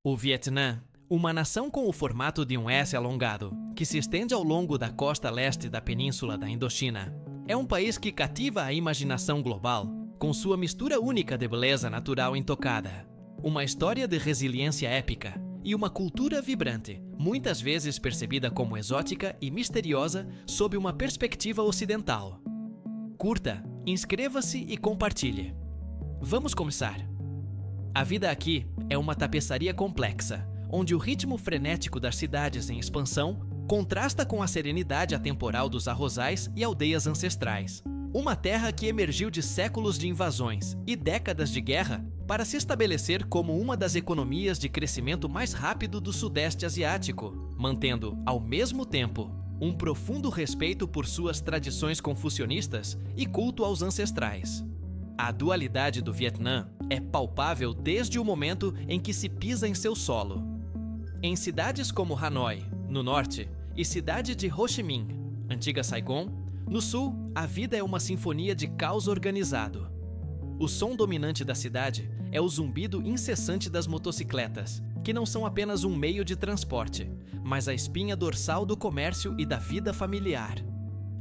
O Vietnã, uma nação com o formato de um S alongado, que se estende ao longo da costa leste da península da Indochina, é um país que cativa a imaginação global com sua mistura única de beleza natural intocada, uma história de resiliência épica e uma cultura vibrante, muitas vezes percebida como exótica e misteriosa sob uma perspectiva ocidental. Curta, inscreva-se e compartilhe. Vamos começar! A vida aqui é uma tapeçaria complexa, onde o ritmo frenético das cidades em expansão contrasta com a serenidade atemporal dos arrozais e aldeias ancestrais. Uma terra que emergiu de séculos de invasões e décadas de guerra para se estabelecer como uma das economias de crescimento mais rápido do Sudeste Asiático, mantendo, ao mesmo tempo, um profundo respeito por suas tradições confucionistas e culto aos ancestrais. A dualidade do Vietnã é palpável desde o momento em que se pisa em seu solo. Em cidades como Hanoi, no norte, e cidade de Ho Chi Minh, antiga Saigon, no sul, a vida é uma sinfonia de caos organizado. O som dominante da cidade é o zumbido incessante das motocicletas, que não são apenas um meio de transporte, mas a espinha dorsal do comércio e da vida familiar.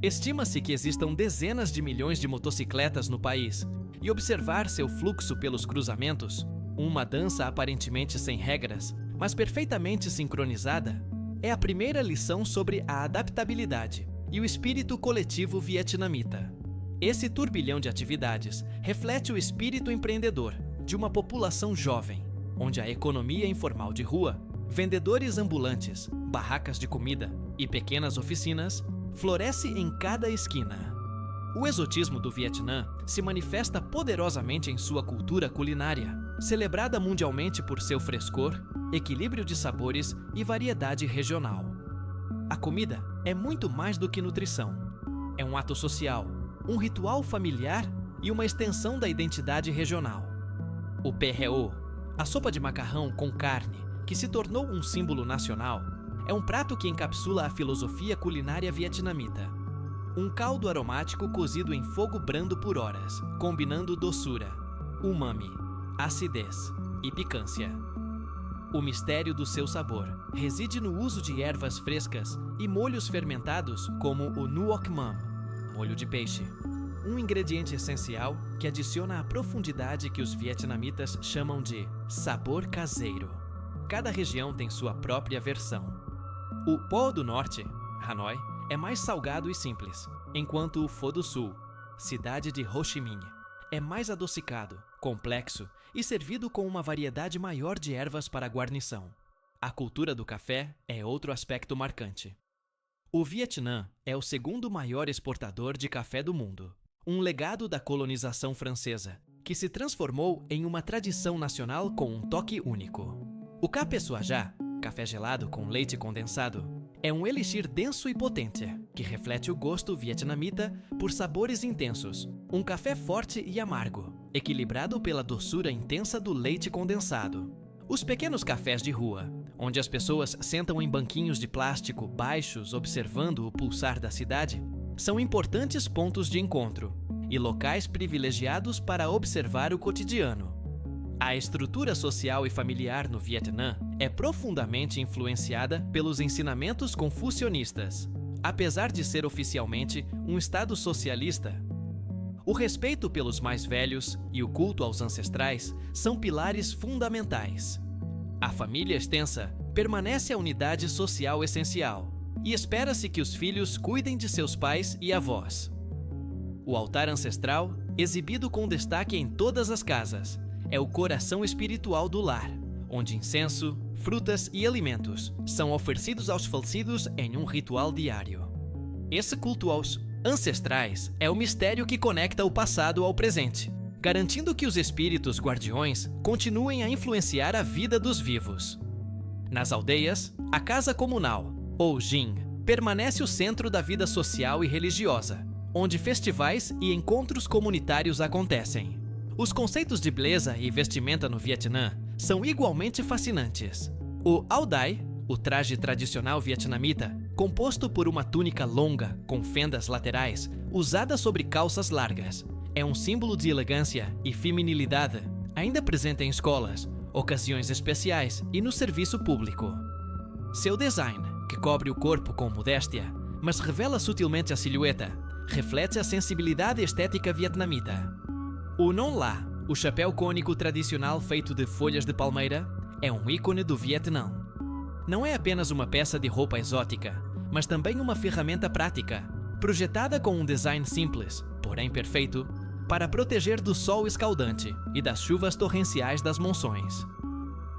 Estima-se que existam dezenas de milhões de motocicletas no país, e observar seu fluxo pelos cruzamentos, uma dança aparentemente sem regras, mas perfeitamente sincronizada, é a primeira lição sobre a adaptabilidade e o espírito coletivo vietnamita. Esse turbilhão de atividades reflete o espírito empreendedor de uma população jovem, onde a economia informal de rua, vendedores ambulantes, barracas de comida e pequenas oficinas floresce em cada esquina. O exotismo do Vietnã se manifesta poderosamente em sua cultura culinária, celebrada mundialmente por seu frescor, equilíbrio de sabores e variedade regional. A comida é muito mais do que nutrição. É um ato social, um ritual familiar e uma extensão da identidade regional. O Pê Reo, a sopa de macarrão com carne, que se tornou um símbolo nacional, é um prato que encapsula a filosofia culinária vietnamita. Um caldo aromático cozido em fogo brando por horas, combinando doçura, umami, acidez e picância. O mistério do seu sabor reside no uso de ervas frescas e molhos fermentados como o nuoc mam, molho de peixe, um ingrediente essencial que adiciona a profundidade que os vietnamitas chamam de sabor caseiro. Cada região tem sua própria versão. O Pho do Norte, Hanoi, é mais salgado e simples, enquanto o Pho do Sul, cidade de Ho Chi Minh, é mais adocicado, complexo e servido com uma variedade maior de ervas para guarnição. A cultura do café é outro aspecto marcante. O Vietnã é o segundo maior exportador de café do mundo, um legado da colonização francesa, que se transformou em uma tradição nacional com um toque único. O Café Suajá, café gelado com leite condensado, é um elixir denso e potente, que reflete o gosto vietnamita por sabores intensos, um café forte e amargo, equilibrado pela doçura intensa do leite condensado. Os pequenos cafés de rua, onde as pessoas sentam em banquinhos de plástico baixos observando o pulsar da cidade, são importantes pontos de encontro e locais privilegiados para observar o cotidiano. A estrutura social e familiar no Vietnã é profundamente influenciada pelos ensinamentos confucionistas. Apesar de ser oficialmente um Estado socialista, o respeito pelos mais velhos e o culto aos ancestrais são pilares fundamentais. A família extensa permanece a unidade social essencial e espera-se que os filhos cuidem de seus pais e avós. O altar ancestral, exibido com destaque em todas as casas, é o coração espiritual do lar, onde incenso, frutas e alimentos são oferecidos aos falecidos em um ritual diário. Esse culto aos ancestrais é o mistério que conecta o passado ao presente, garantindo que os espíritos guardiões continuem a influenciar a vida dos vivos. Nas aldeias, a casa comunal, ou Jin, permanece o centro da vida social e religiosa, onde festivais e encontros comunitários acontecem. Os conceitos de beleza e vestimenta no Vietnã são igualmente fascinantes. O Áo Dai, o traje tradicional vietnamita, composto por uma túnica longa com fendas laterais, usada sobre calças largas, é um símbolo de elegância e feminilidade, ainda presente em escolas, ocasiões especiais e no serviço público. Seu design, que cobre o corpo com modéstia, mas revela sutilmente a silhueta, reflete a sensibilidade estética vietnamita. O Non La, o chapéu cônico tradicional feito de folhas de palmeira, é um ícone do Vietnã. Não é apenas uma peça de roupa exótica, mas também uma ferramenta prática, projetada com um design simples, porém perfeito, para proteger do sol escaldante e das chuvas torrenciais das monções.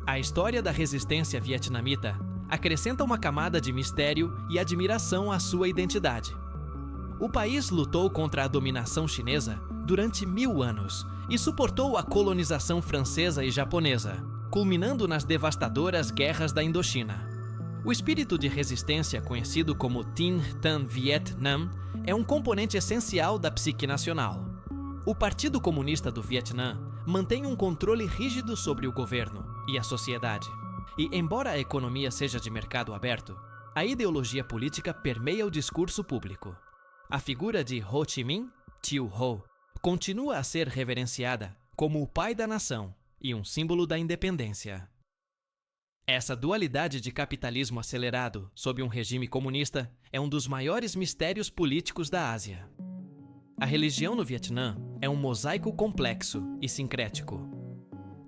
A história da resistência vietnamita acrescenta uma camada de mistério e admiração à sua identidade. O país lutou contra a dominação chinesa durante 1000 anos e suportou a colonização francesa e japonesa, culminando nas devastadoras guerras da Indochina. O espírito de resistência, conhecido como Tinh Thanh Viet Nam, é um componente essencial da psique nacional. O Partido Comunista do Vietnã mantém um controle rígido sobre o governo e a sociedade. E, embora a economia seja de mercado aberto, a ideologia política permeia o discurso público. A figura de Ho Chi Minh, Tio Ho, continua a ser reverenciada como o pai da nação e um símbolo da independência. Essa dualidade de capitalismo acelerado sob um regime comunista é um dos maiores mistérios políticos da Ásia. A religião no Vietnã é um mosaico complexo e sincrético.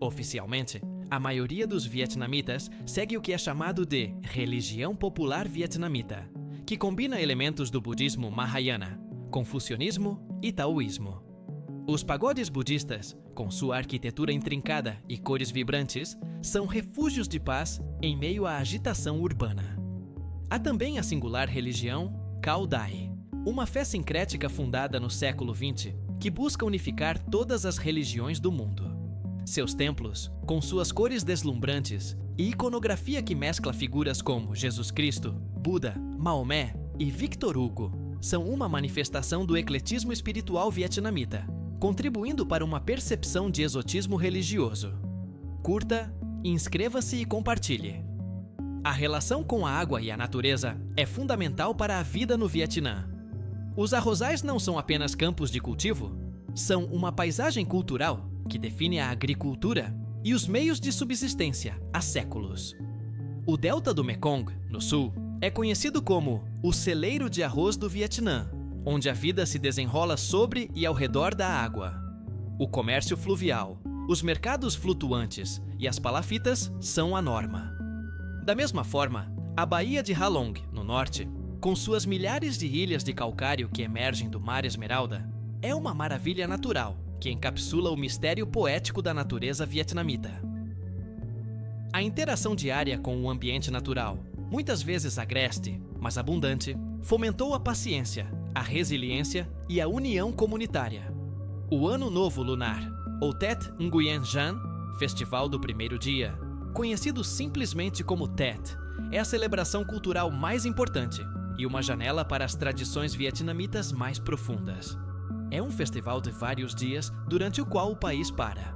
Oficialmente, a maioria dos vietnamitas segue o que é chamado de religião popular vietnamita, que combina elementos do budismo Mahayana, confucionismo e taoísmo. Os pagodes budistas, com sua arquitetura intrincada e cores vibrantes, são refúgios de paz em meio à agitação urbana. Há também a singular religião Cao Dai, uma fé sincrética fundada no século XX que busca unificar todas as religiões do mundo. Seus templos, com suas cores deslumbrantes e iconografia que mescla figuras como Jesus Cristo, Buda, Maomé e Victor Hugo, são uma manifestação do ecletismo espiritual vietnamita, contribuindo para uma percepção de exotismo religioso. Curta, inscreva-se e compartilhe. A relação com a água e a natureza é fundamental para a vida no Vietnã. Os arrozais não são apenas campos de cultivo, são uma paisagem cultural que define a agricultura e os meios de subsistência há séculos. O delta do Mekong, no sul, é conhecido como o celeiro de arroz do Vietnã, onde a vida se desenrola sobre e ao redor da água. O comércio fluvial, os mercados flutuantes e as palafitas são a norma. Da mesma forma, a Baía de Ha Long, no norte, com suas milhares de ilhas de calcário que emergem do Mar Esmeralda, é uma maravilha natural que encapsula o mistério poético da natureza vietnamita. A interação diária com o ambiente natural, muitas vezes agreste, mas abundante, fomentou a paciência, a resiliência e a união comunitária. O Ano Novo Lunar, ou Tet Nguyen Jan, Festival do Primeiro Dia, conhecido simplesmente como Tet, é a celebração cultural mais importante e uma janela para as tradições vietnamitas mais profundas. É um festival de vários dias durante o qual o país para.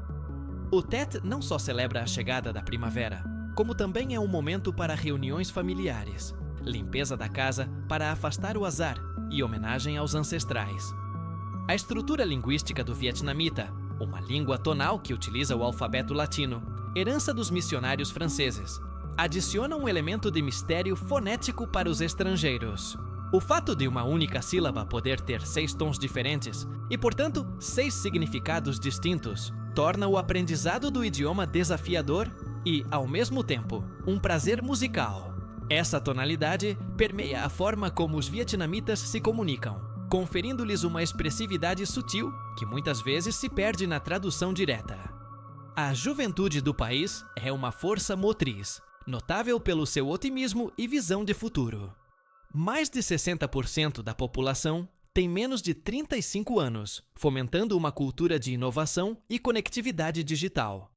O Tet não só celebra a chegada da primavera, como também é um momento para reuniões familiares, limpeza da casa para afastar o azar e homenagem aos ancestrais. A estrutura linguística do vietnamita, uma língua tonal que utiliza o alfabeto latino, herança dos missionários franceses, adiciona um elemento de mistério fonético para os estrangeiros. O fato de uma única sílaba poder ter 6 tons diferentes e, portanto, 6 significados distintos, torna o aprendizado do idioma desafiador e, ao mesmo tempo, um prazer musical. Essa tonalidade permeia a forma como os vietnamitas se comunicam, conferindo-lhes uma expressividade sutil que muitas vezes se perde na tradução direta. A juventude do país é uma força motriz, notável pelo seu otimismo e visão de futuro. Mais de 60% da população tem menos de 35 anos, fomentando uma cultura de inovação e conectividade digital.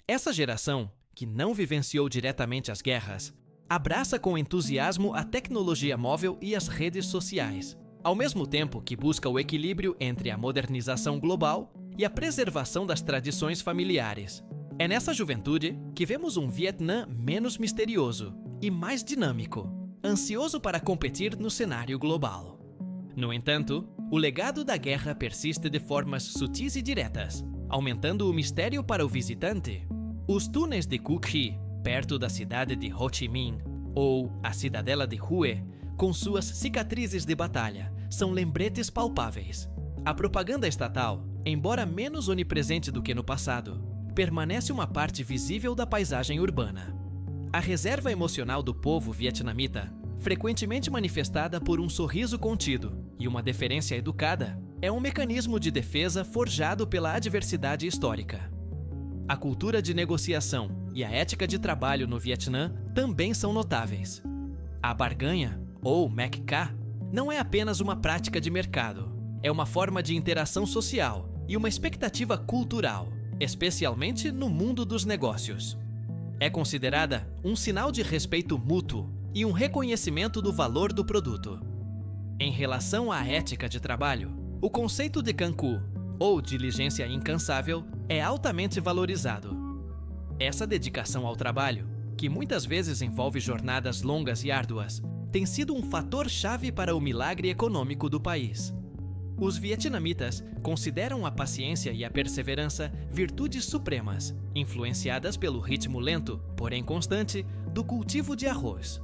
Essa geração, que não vivenciou diretamente as guerras, abraça com entusiasmo a tecnologia móvel e as redes sociais, ao mesmo tempo que busca o equilíbrio entre a modernização global e a preservação das tradições familiares. É nessa juventude que vemos um Vietnã menos misterioso e mais dinâmico, ansioso para competir no cenário global. No entanto, o legado da guerra persiste de formas sutis e diretas, aumentando o mistério para o visitante. Os túneis de Cu Chi, perto da cidade de Ho Chi Minh, ou a cidadela de Hue, com suas cicatrizes de batalha, são lembretes palpáveis. A propaganda estatal, embora menos onipresente do que no passado, permanece uma parte visível da paisagem urbana. A reserva emocional do povo vietnamita, frequentemente manifestada por um sorriso contido e uma deferência educada, é um mecanismo de defesa forjado pela adversidade histórica. A cultura de negociação e a ética de trabalho no Vietnã também são notáveis. A barganha, ou Mac Ca, não é apenas uma prática de mercado, é uma forma de interação social e uma expectativa cultural, especialmente no mundo dos negócios. É considerada um sinal de respeito mútuo e um reconhecimento do valor do produto. Em relação à ética de trabalho, o conceito de Can Cu, ou diligência incansável, é altamente valorizado. Essa dedicação ao trabalho, que muitas vezes envolve jornadas longas e árduas, tem sido um fator-chave para o milagre econômico do país. Os vietnamitas consideram a paciência e a perseverança virtudes supremas, influenciadas pelo ritmo lento, porém constante, do cultivo de arroz.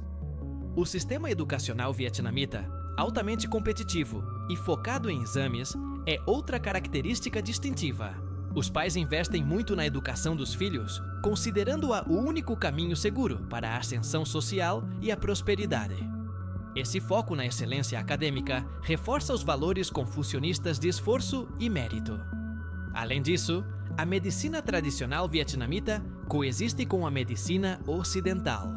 O sistema educacional vietnamita, altamente competitivo e focado em exames, é outra característica distintiva. Os pais investem muito na educação dos filhos, considerando-a o único caminho seguro para a ascensão social e a prosperidade. Esse foco na excelência acadêmica reforça os valores confucionistas de esforço e mérito. Além disso, a medicina tradicional vietnamita coexiste com a medicina ocidental.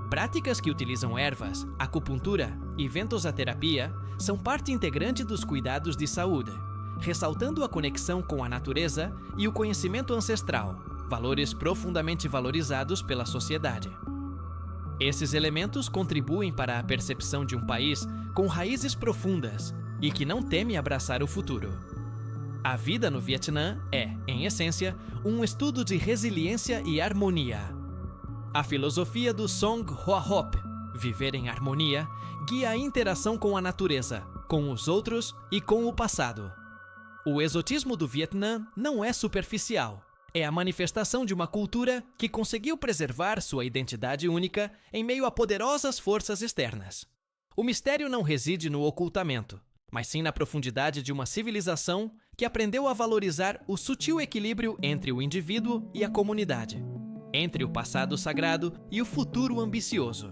Práticas que utilizam ervas, acupuntura e ventosaterapia são parte integrante dos cuidados de saúde, ressaltando a conexão com a natureza e o conhecimento ancestral, valores profundamente valorizados pela sociedade. Esses elementos contribuem para a percepção de um país com raízes profundas e que não teme abraçar o futuro. A vida no Vietnã é, em essência, um estudo de resiliência e harmonia. A filosofia do Song Hoa Hop, viver em harmonia, guia a interação com a natureza, com os outros e com o passado. O exotismo do Vietnã não é superficial. É a manifestação de uma cultura que conseguiu preservar sua identidade única em meio a poderosas forças externas. O mistério não reside no ocultamento, mas sim na profundidade de uma civilização que aprendeu a valorizar o sutil equilíbrio entre o indivíduo e a comunidade, entre o passado sagrado e o futuro ambicioso.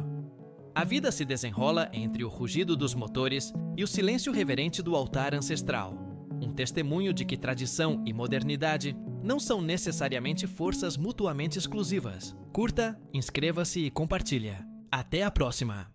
A vida se desenrola entre o rugido dos motores e o silêncio reverente do altar ancestral, um testemunho de que tradição e modernidade não são necessariamente forças mutuamente exclusivas. Curta, inscreva-se e compartilha. Até a próxima!